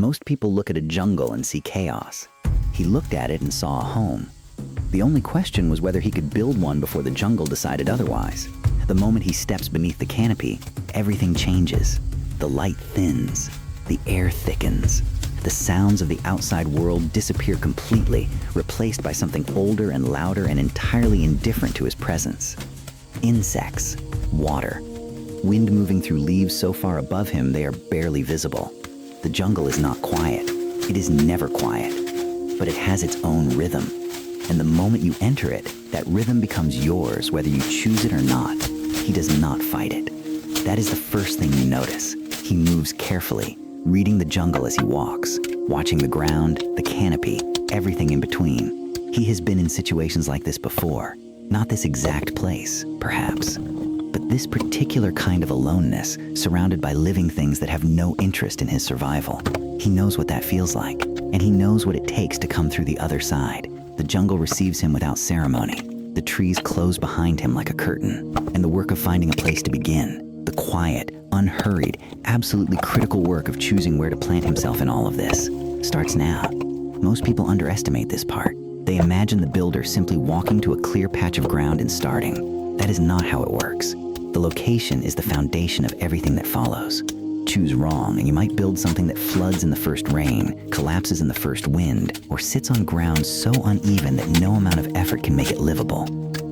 Most people look at a jungle and see chaos. He looked at it and saw a home. The only question was whether he could build one before the jungle decided otherwise. The moment he steps beneath the canopy, everything changes. The light thins, the air thickens. The sounds of the outside world disappear completely, replaced by something older and louder and entirely indifferent to his presence. Insects, water, wind moving through leaves so far above him they are barely visible. The jungle is not quiet. It is never quiet, but it has its own rhythm. And the moment you enter it, that rhythm becomes yours whether you choose it or not. He does not fight it. That is the first thing you notice. He moves carefully, reading the jungle as he walks, watching the ground, the canopy, everything in between. He has been in situations like this before. Not this exact place, perhaps, but this particular kind of aloneness, surrounded by living things that have no interest in his survival. He knows what that feels like, and he knows what it takes to come through the other side. The jungle receives him without ceremony. The trees close behind him like a curtain, and the work of finding a place to begin, the quiet, unhurried, absolutely critical work of choosing where to plant himself in all of this, starts now. Most people underestimate this part. They imagine the builder simply walking to a clear patch of ground and starting. That is not how it works. The location is the foundation of everything that follows. Choose wrong, and you might build something that floods in the first rain, collapses in the first wind, or sits on ground so uneven that no amount of effort can make it livable.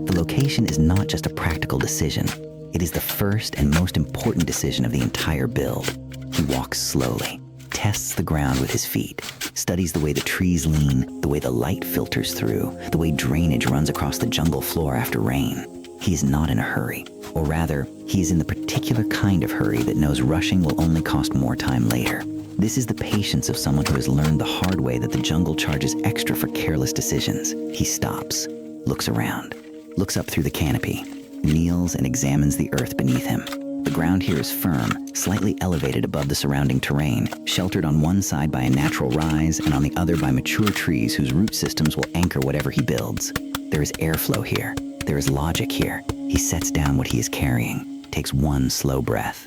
The location is not just a practical decision. It is the first and most important decision of the entire build. He walks slowly, tests the ground with his feet, studies the way the trees lean, the way the light filters through, the way drainage runs across the jungle floor after rain. He is not in a hurry, or rather, he is in the particular kind of hurry that knows rushing will only cost more time later. This is the patience of someone who has learned the hard way that the jungle charges extra for careless decisions. He stops, looks around, looks up through the canopy, kneels and examines the earth beneath him. The ground here is firm, slightly elevated above the surrounding terrain, sheltered on one side by a natural rise and on the other by mature trees whose root systems will anchor whatever he builds. There is airflow here. There is logic here. He sets down what he is carrying, takes one slow breath,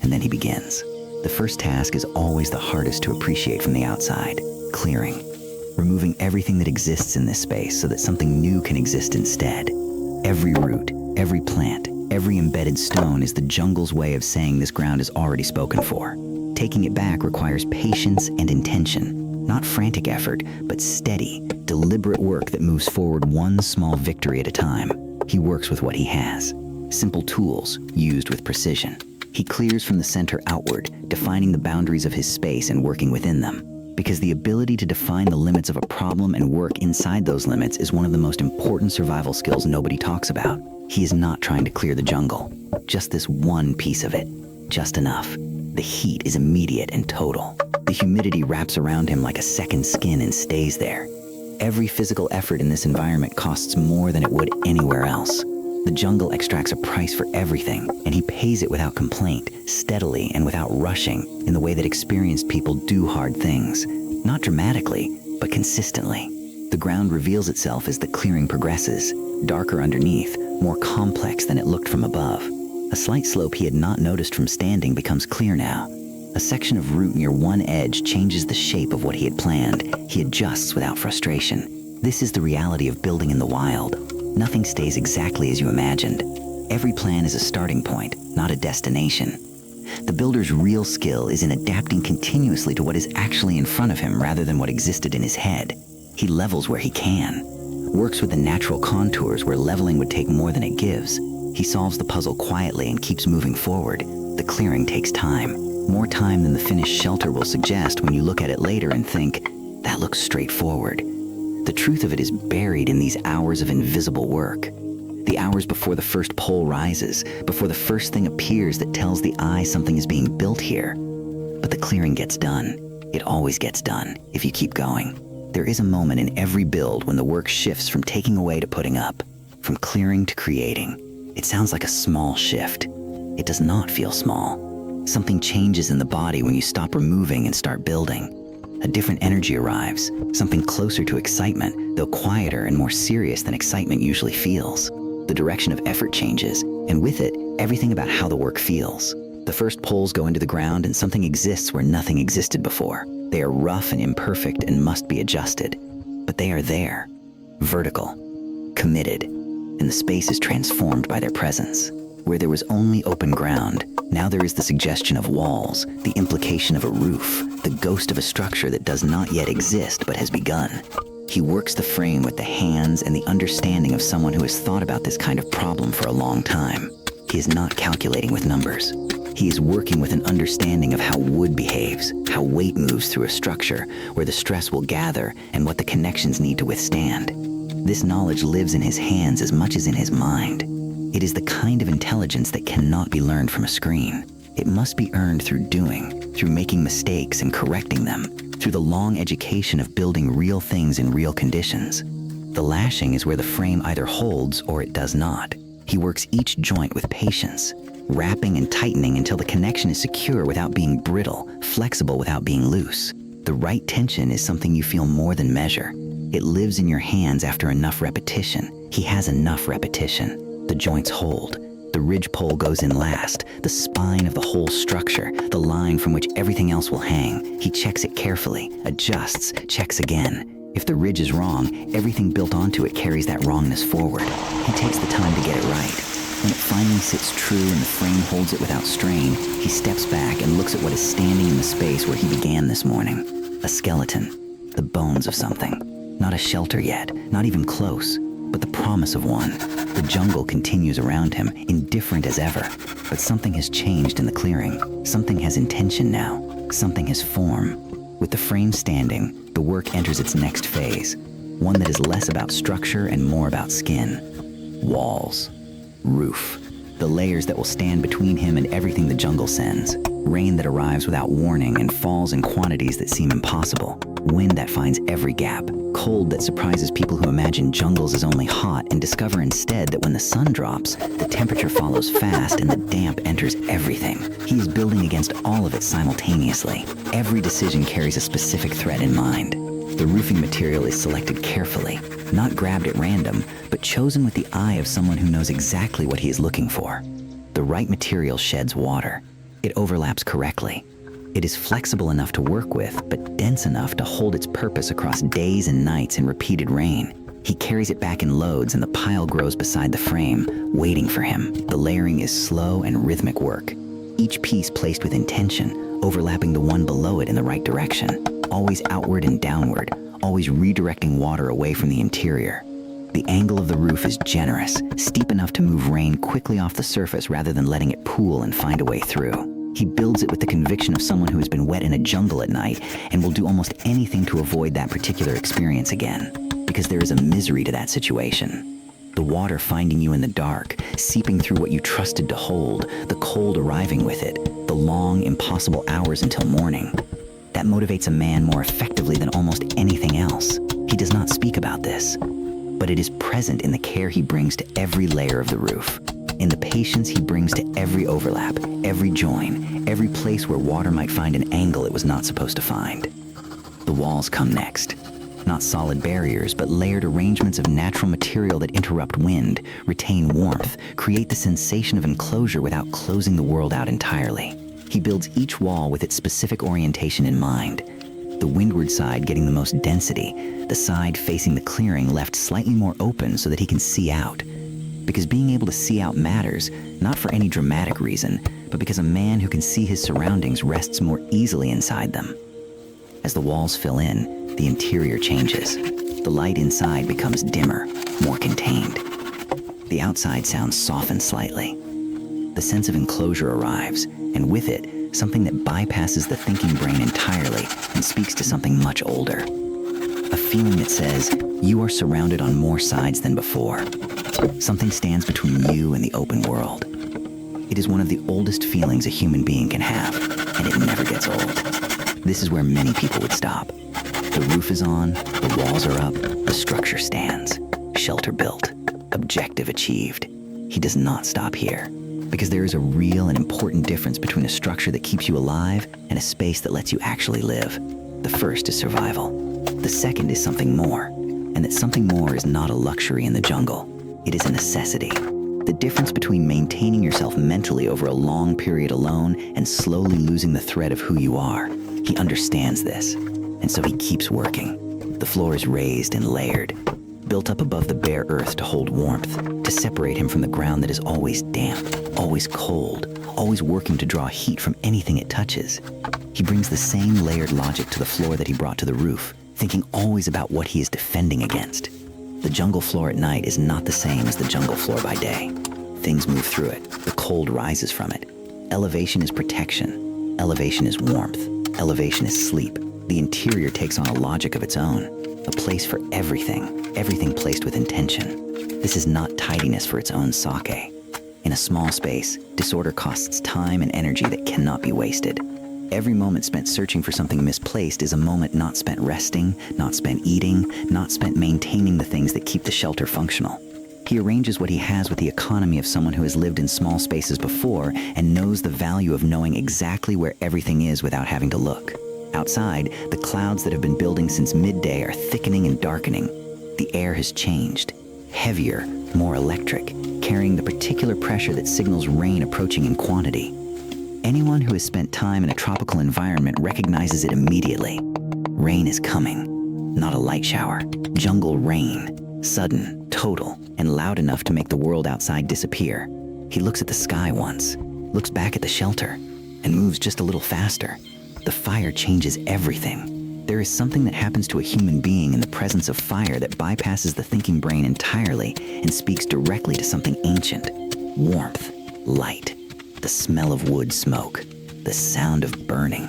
and then he begins. The first task is always the hardest to appreciate from the outside: clearing. Removing everything that exists in this space so that something new can exist instead. Every root, every plant, every embedded stone is the jungle's way of saying this ground is already spoken for. Taking it back requires patience and intention, not frantic effort, but steady, deliberate work that moves forward one small victory at a time. He works with what he has. Simple tools, used with precision. He clears from the center outward, defining the boundaries of his space and working within them. Because the ability to define the limits of a problem and work inside those limits is one of the most important survival skills nobody talks about. He is not trying to clear the jungle, just this one piece of it, just enough. The heat is immediate and total. The humidity wraps around him like a second skin and stays there. Every physical effort in this environment costs more than it would anywhere else. The jungle extracts a price for everything, and he pays it without complaint, steadily and without rushing, in the way that experienced people do hard things. Not dramatically, but consistently. The ground reveals itself as the clearing progresses, darker underneath, more complex than it looked from above. A slight slope he had not noticed from standing becomes clear now. A section of root near one edge changes the shape of what he had planned. He adjusts without frustration. This is the reality of building in the wild. Nothing stays exactly as you imagined. Every plan is a starting point, not a destination. The builder's real skill is in adapting continuously to what is actually in front of him rather than what existed in his head. He levels where he can, works with the natural contours where leveling would take more than it gives. He solves the puzzle quietly and keeps moving forward. The clearing takes time, more time than the finished shelter will suggest when you look at it later and think, that looks straightforward. The truth of it is buried in these hours of invisible work. The hours before the first pole rises, before the first thing appears that tells the eye something is being built here. But the clearing gets done. It always gets done, if you keep going. There is a moment in every build when the work shifts from taking away to putting up, from clearing to creating. It sounds like a small shift. It does not feel small. Something changes in the body when you stop removing and start building. A different energy arrives, something closer to excitement, though quieter and more serious than excitement usually feels. The direction of effort changes, and with it, everything about how the work feels. The first poles go into the ground and something exists where nothing existed before. They are rough and imperfect and must be adjusted. But they are there, vertical, committed, and the space is transformed by their presence. Where there was only open ground, now there is the suggestion of walls, the implication of a roof, the ghost of a structure that does not yet exist but has begun. He works the frame with the hands and the understanding of someone who has thought about this kind of problem for a long time. He is not calculating with numbers. He is working with an understanding of how wood behaves, how weight moves through a structure, where the stress will gather, and what the connections need to withstand. This knowledge lives in his hands as much as in his mind. It is the kind of intelligence that cannot be learned from a screen. It must be earned through doing, through making mistakes and correcting them, through the long education of building real things in real conditions. The lashing is where the frame either holds or it does not. He works each joint with patience, wrapping and tightening until the connection is secure without being brittle, flexible without being loose. The right tension is something you feel more than measure. It lives in your hands after enough repetition. He has enough repetition. The joints hold. The ridge pole goes in last, the spine of the whole structure, the line from which everything else will hang. He checks it carefully, adjusts, checks again. If the ridge is wrong, everything built onto it carries that wrongness forward. He takes the time to get it right. When it finally sits true and the frame holds it without strain, he steps back and looks at what is standing in the space where he began this morning. A skeleton, the bones of something. Not a shelter yet, not even close, but the promise of one. The jungle continues around him, indifferent as ever, but something has changed in the clearing. Something has intention now. Something has form. With the frame standing, the work enters its next phase, one that is less about structure and more about skin. Walls, roof, the layers that will stand between him and everything the jungle sends. Rain that arrives without warning and falls in quantities that seem impossible. Wind that finds every gap. Cold that surprises people who imagine jungles as only hot and discover instead that when the sun drops, the temperature follows fast and the damp enters everything. He is building against all of it simultaneously. Every decision carries a specific threat in mind. The roofing material is selected carefully, not grabbed at random, but chosen with the eye of someone who knows exactly what he is looking for. The right material sheds water. It overlaps correctly. It is flexible enough to work with, but dense enough to hold its purpose across days and nights in repeated rain. He carries it back in loads and the pile grows beside the frame, waiting for him. The layering is slow and rhythmic work. Each piece placed with intention, overlapping the one below it in the right direction, always outward and downward, always redirecting water away from the interior. The angle of the roof is generous, steep enough to move rain quickly off the surface rather than letting it pool and find a way through. He builds it with the conviction of someone who has been wet in a jungle at night and will do almost anything to avoid that particular experience again, because there is a misery to that situation. The water finding you in the dark, seeping through what you trusted to hold, the cold arriving with it, the long, impossible hours until morning. That motivates a man more effectively than almost anything else. He does not speak about this, but it is present in the care he brings to every layer of the roof, in the patience he brings to every overlap, every join, every place where water might find an angle it was not supposed to find. The walls come next. Not solid barriers, but layered arrangements of natural material that interrupt wind, retain warmth, create the sensation of enclosure without closing the world out entirely. He builds each wall with its specific orientation in mind. The windward side getting the most density, the side facing the clearing left slightly more open so that he can see out. Because being able to see out matters, not for any dramatic reason, but because a man who can see his surroundings rests more easily inside them. As the walls fill in, the interior changes. The light inside becomes dimmer, more contained. The outside sounds softened slightly. The sense of enclosure arrives, and with it, something that bypasses the thinking brain entirely and speaks to something much older. A feeling that says, you are surrounded on more sides than before. Something stands between you and the open world. It is one of the oldest feelings a human being can have, and it never gets old. This is where many people would stop. The roof is on, the walls are up, the structure stands. Shelter built, objective achieved. He does not stop here, because there is a real and important difference between a structure that keeps you alive and a space that lets you actually live. The first is survival. The second is something more, and that something more is not a luxury in the jungle. It is a necessity. The difference between maintaining yourself mentally over a long period alone and slowly losing the thread of who you are. He understands this, and so he keeps working. The floor is raised and layered, built up above the bare earth to hold warmth, to separate him from the ground that is always damp, always cold, always working to draw heat from anything it touches. He brings the same layered logic to the floor that he brought to the roof, thinking always about what he is defending against. The jungle floor at night is not the same as the jungle floor by day. Things move through it. The cold rises from it. Elevation is protection. Elevation is warmth. Elevation is sleep. The interior takes on a logic of its own, a place for everything, everything placed with intention. This is not tidiness for its own sake. In a small space, disorder costs time and energy that cannot be wasted. Every moment spent searching for something misplaced is a moment not spent resting, not spent eating, not spent maintaining the things that keep the shelter functional. He arranges what he has with the economy of someone who has lived in small spaces before and knows the value of knowing exactly where everything is without having to look. Outside, the clouds that have been building since midday are thickening and darkening. The air has changed, heavier, more electric, carrying the particular pressure that signals rain approaching in quantity. Anyone who has spent time in a tropical environment recognizes it immediately. Rain is coming, not a light shower. Jungle rain, sudden, total, and loud enough to make the world outside disappear. He looks at the sky once, looks back at the shelter, and moves just a little faster. The fire changes everything. There is something that happens to a human being in the presence of fire that bypasses the thinking brain entirely and speaks directly to something ancient. Warmth, light, the smell of wood smoke, the sound of burning.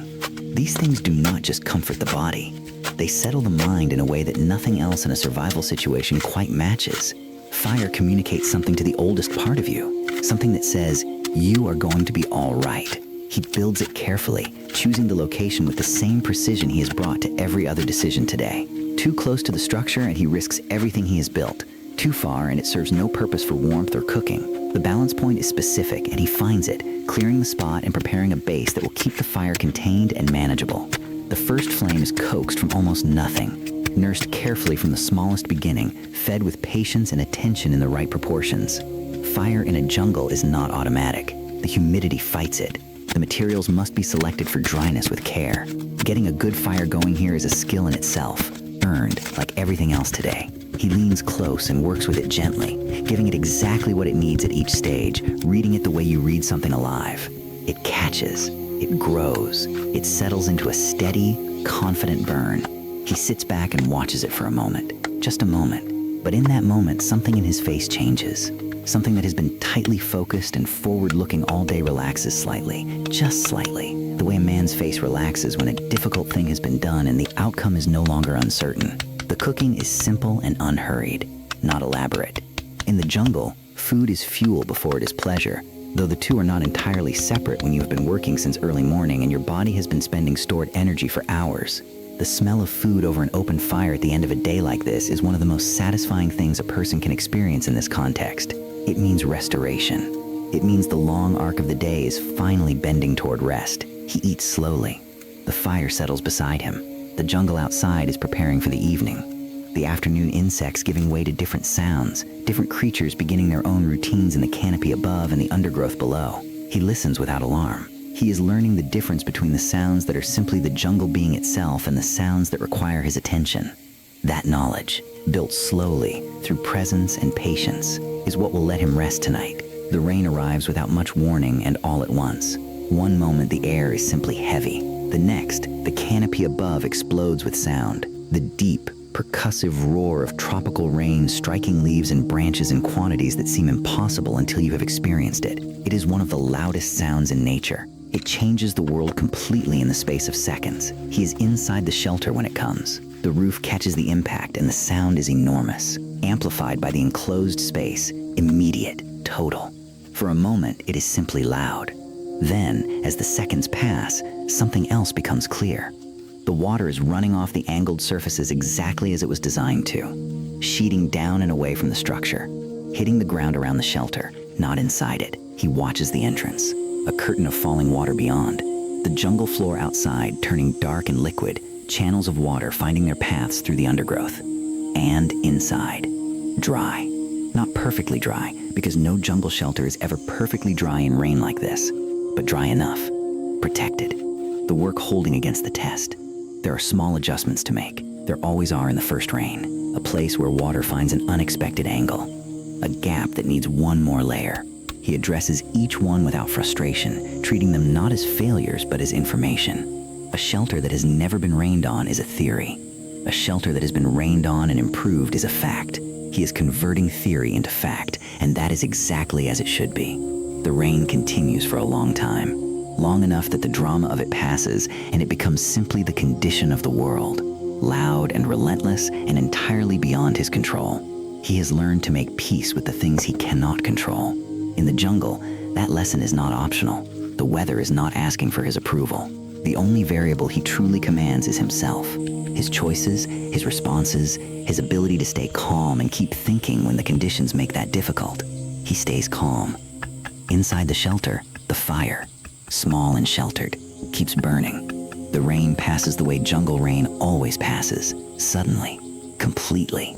These things do not just comfort the body. They settle the mind in a way that nothing else in a survival situation quite matches. Fire communicates something to the oldest part of you, something that says, you are going to be all right. He builds it carefully, choosing the location with the same precision he has brought to every other decision today. Too close to the structure and he risks everything he has built. Too far and it serves no purpose for warmth or cooking. The balance point is specific and he finds it, clearing the spot and preparing a base that will keep the fire contained and manageable. The first flame is coaxed from almost nothing, nursed carefully from the smallest beginning, fed with patience and attention in the right proportions. Fire in a jungle is not automatic. The humidity fights it. The materials must be selected for dryness with care. Getting a good fire going here is a skill in itself, earned like everything else today. He leans close and works with it gently, giving it exactly what it needs at each stage, reading it the way you read something alive. It catches, it grows, it settles into a steady, confident burn. He sits back and watches it for a moment, just a moment. But in that moment, something in his face changes. Something that has been tightly focused and forward-looking all day relaxes slightly, just slightly, the way a man's face relaxes when a difficult thing has been done and the outcome is no longer uncertain. The cooking is simple and unhurried, not elaborate. In the jungle, food is fuel before it is pleasure, though the two are not entirely separate when you have been working since early morning and your body has been spending stored energy for hours. The smell of food over an open fire at the end of a day like this is one of the most satisfying things a person can experience in this context. It means restoration. It means the long arc of the day is finally bending toward rest. He eats slowly. The fire settles beside him. The jungle outside is preparing for the evening. The afternoon insects giving way to different sounds, different creatures beginning their own routines in the canopy above and the undergrowth below. He listens without alarm. He is learning the difference between the sounds that are simply the jungle being itself and the sounds that require his attention. That knowledge, built slowly through presence and patience, is what will let him rest tonight. The rain arrives without much warning and all at once. One moment the air is simply heavy. The next, the canopy above explodes with sound. The deep, percussive roar of tropical rain striking leaves and branches in quantities that seem impossible until you have experienced it. It is one of the loudest sounds in nature. It changes the world completely in the space of seconds. He is inside the shelter when it comes. The roof catches the impact and the sound is enormous, amplified by the enclosed space, immediate, total. For a moment, it is simply loud. Then, as the seconds pass, something else becomes clear. The water is running off the angled surfaces exactly as it was designed to, sheeting down and away from the structure, hitting the ground around the shelter, not inside it. He watches the entrance, a curtain of falling water beyond, the jungle floor outside turning dark and liquid, channels of water finding their paths through the undergrowth. And inside, dry. Not perfectly dry, because no jungle shelter is ever perfectly dry in rain like this, but dry enough, protected. the work holding against the test. There are small adjustments to make. There always are in the first rain, a place where water finds an unexpected angle, a gap that needs one more layer. He addresses each one without frustration, treating them not as failures but as information. A shelter that has never been rained on is a theory. A shelter that has been rained on and improved is a fact. He is converting theory into fact, and that is exactly as it should be. The rain continues for a long time, long enough that the drama of it passes and it becomes simply the condition of the world, loud and relentless and entirely beyond his control. He has learned to make peace with the things he cannot control. In the jungle, that lesson is not optional. The weather is not asking for his approval. The only variable he truly commands is himself. His choices, his responses, his ability to stay calm and keep thinking when the conditions make that difficult. He stays calm. Inside the shelter, the fire, small and sheltered, keeps burning. The rain passes the way jungle rain always passes, suddenly, completely,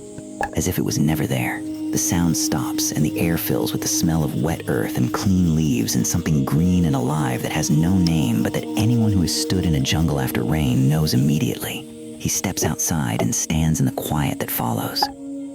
as if it was never there. The sound stops and the air fills with the smell of wet earth and clean leaves and something green and alive that has no name but that anyone who has stood in a jungle after rain knows immediately. He steps outside and stands in the quiet that follows.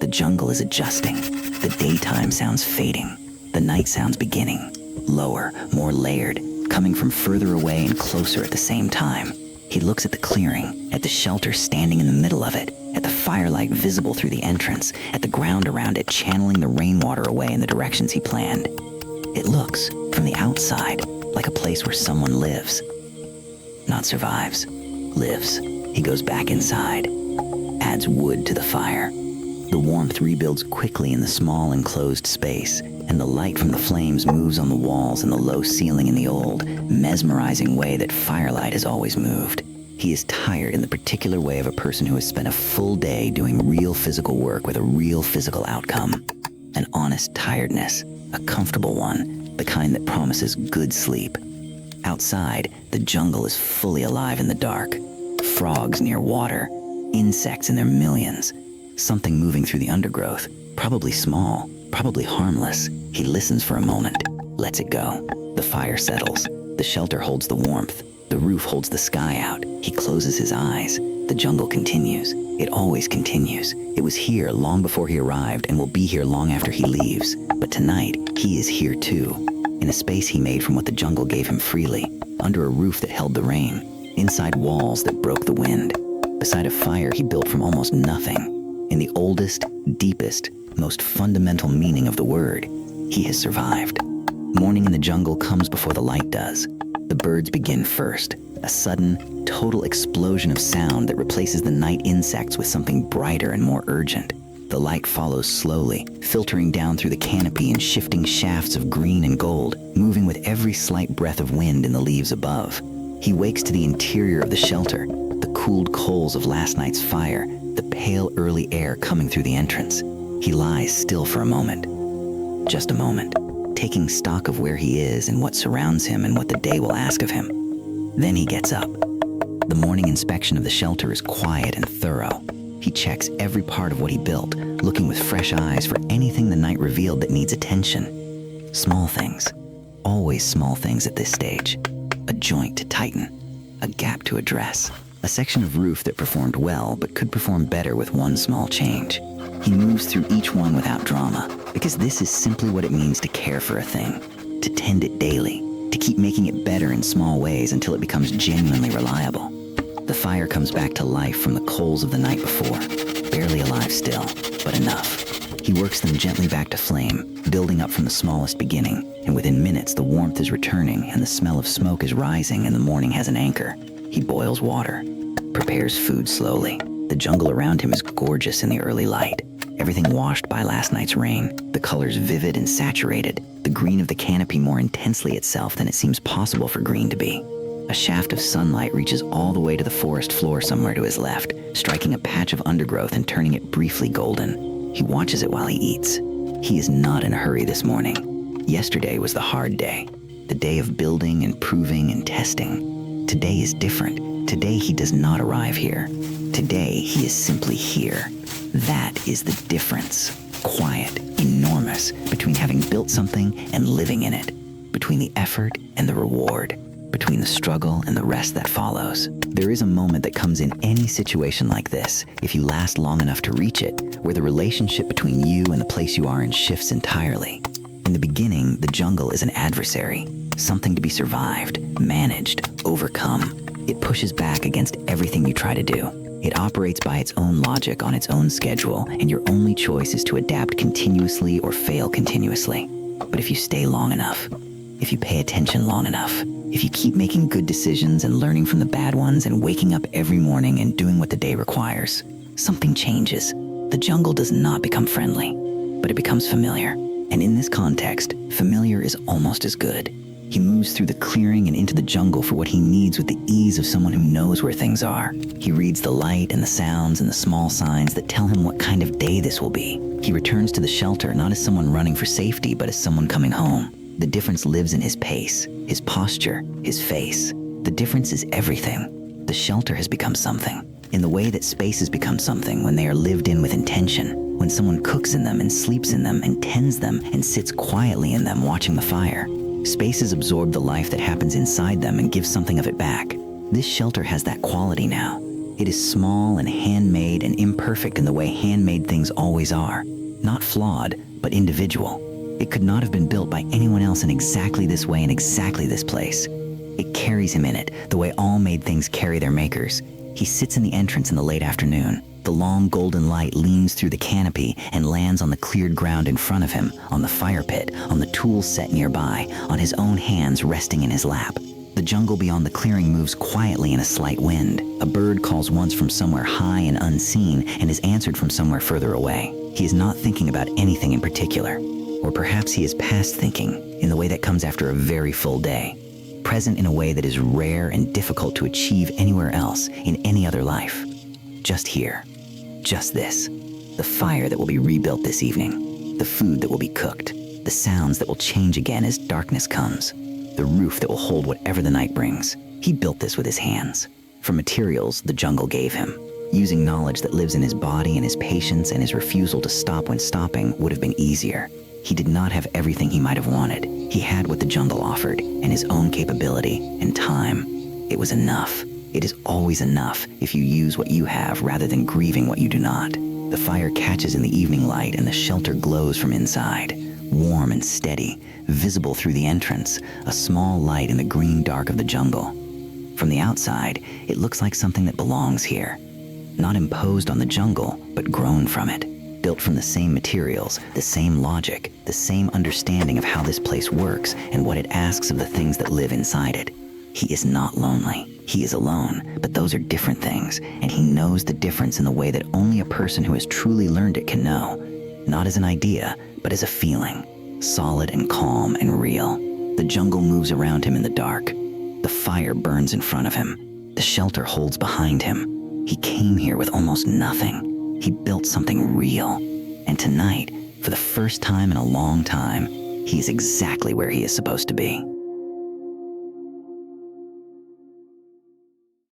The jungle is adjusting. The daytime sounds fading. The night sounds beginning, lower, more layered, coming from further away and closer at the same time. He looks at the clearing, at the shelter standing in the middle of it, at the firelight visible through the entrance, at the ground around it channeling the rainwater away in the directions he planned. It looks, from the outside, like a place where someone lives. Not survives, lives. He goes back inside, adds wood to the fire. The warmth rebuilds quickly in the small enclosed space, and the light from the flames moves on the walls and the low ceiling in the old, mesmerizing way that firelight has always moved. He is tired in the particular way of a person who has spent a full day doing real physical work with a real physical outcome. An honest tiredness, a comfortable one, the kind that promises good sleep. Outside, the jungle is fully alive in the dark. Frogs near water, insects in their millions, something moving through the undergrowth, probably small, probably harmless. He listens for a moment, lets it go. The fire settles. The shelter holds the warmth. The roof holds the sky out. He closes his eyes. The jungle continues. It always continues. It was here long before he arrived and will be here long after he leaves. But tonight, he is here too, in a space he made from what the jungle gave him freely, under a roof that held the rain, inside walls that broke the wind, beside a fire he built from almost nothing. In the oldest, deepest, most fundamental meaning of the word, he has survived. Morning in the jungle comes before the light does. The birds begin first, a sudden, total explosion of sound that replaces the night insects with something brighter and more urgent. The light follows slowly, filtering down through the canopy in shifting shafts of green and gold, moving with every slight breath of wind in the leaves above. He wakes to the interior of the shelter, the cooled coals of last night's fire, the pale early air coming through the entrance. He lies still for a moment. Just a moment, taking stock of where he is and what surrounds him and what the day will ask of him. Then he gets up. The morning inspection of the shelter is quiet and thorough. He checks every part of what he built, looking with fresh eyes for anything the night revealed that needs attention. Small things, always small things at this stage. A joint to tighten, a gap to address, a section of roof that performed well but could perform better with one small change. He moves through each one without drama, because this is simply what it means to care for a thing, to tend it daily, to keep making it better in small ways until it becomes genuinely reliable. The fire comes back to life from the coals of the night before, barely alive still, but enough. He works them gently back to flame, building up from the smallest beginning, and within minutes the warmth is returning and the smell of smoke is rising and the morning has an anchor. He boils water, prepares food slowly. The jungle around him is gorgeous in the early light, everything washed by last night's rain, the colors vivid and saturated, the green of the canopy more intensely itself than it seems possible for green to be. A shaft of sunlight reaches all the way to the forest floor somewhere to his left, striking a patch of undergrowth and turning it briefly golden. He watches it while he eats. He is not in a hurry this morning. Yesterday was the hard day, the day of building and proving and testing. Today is different. Today he does not arrive here. Today he is simply here. That is the difference. Quiet, enormous, between having built something and living in it, between the effort and the reward. between the struggle and the rest that follows. There is a moment that comes in any situation like this, if you last long enough to reach it, where the relationship between you and the place you are in shifts entirely. In the beginning, the jungle is an adversary, something to be survived, managed, overcome. It pushes back against everything you try to do. It operates by its own logic on its own schedule, and your only choice is to adapt continuously or fail continuously. But if you stay long enough, if you pay attention long enough, if you keep making good decisions and learning from the bad ones and waking up every morning and doing what the day requires, something changes. The jungle does not become friendly, but it becomes familiar. And in this context, familiar is almost as good. He moves through the clearing and into the jungle for what he needs with the ease of someone who knows where things are. He reads the light and the sounds and the small signs that tell him what kind of day this will be. He returns to the shelter not as someone running for safety, but as someone coming home. The difference lives in his pace, his posture, his face. The difference is everything. The shelter has become something, in the way that spaces become something when they are lived in with intention, when someone cooks in them and sleeps in them and tends them and sits quietly in them watching the fire. Spaces absorb the life that happens inside them and give something of it back. This shelter has that quality now. It is small and handmade and imperfect in the way handmade things always are. Not flawed, but individual. It could not have been built by anyone else in exactly this way in exactly this place. It carries him in it, the way all made things carry their makers. He sits in the entrance in the late afternoon. The long golden light leans through the canopy and lands on the cleared ground in front of him, on the fire pit, on the tools set nearby, on his own hands resting in his lap. The jungle beyond the clearing moves quietly in a slight wind. A bird calls once from somewhere high and unseen and is answered from somewhere further away. He is not thinking about anything in particular. Or perhaps he is past thinking, in the way that comes after a very full day. Present in a way that is rare and difficult to achieve anywhere else, in any other life. Just here. Just this. The fire that will be rebuilt this evening. The food that will be cooked. The sounds that will change again as darkness comes. The roof that will hold whatever the night brings. He built this with his hands. From materials the jungle gave him. Using knowledge that lives in his body and his patience and his refusal to stop when stopping would have been easier. He did not have everything he might have wanted. He had what the jungle offered, and his own capability and time. It was enough. It is always enough if you use what you have rather than grieving what you do not. The fire catches in the evening light and the shelter glows from inside. Warm and steady, visible through the entrance, a small light in the green dark of the jungle. From the outside, it looks like something that belongs here. Not imposed on the jungle, but grown from it. Built from the same materials, the same logic, the same understanding of how this place works and what it asks of the things that live inside it. He is not lonely. He is alone, but those are different things, and he knows the difference in the way that only a person who has truly learned it can know. Not as an idea, but as a feeling, solid and calm and real. The jungle moves around him in the dark. The fire burns in front of him. The shelter holds behind him. He came here with almost nothing. He built something real. And tonight, for the first time in a long time, he is exactly where he is supposed to be.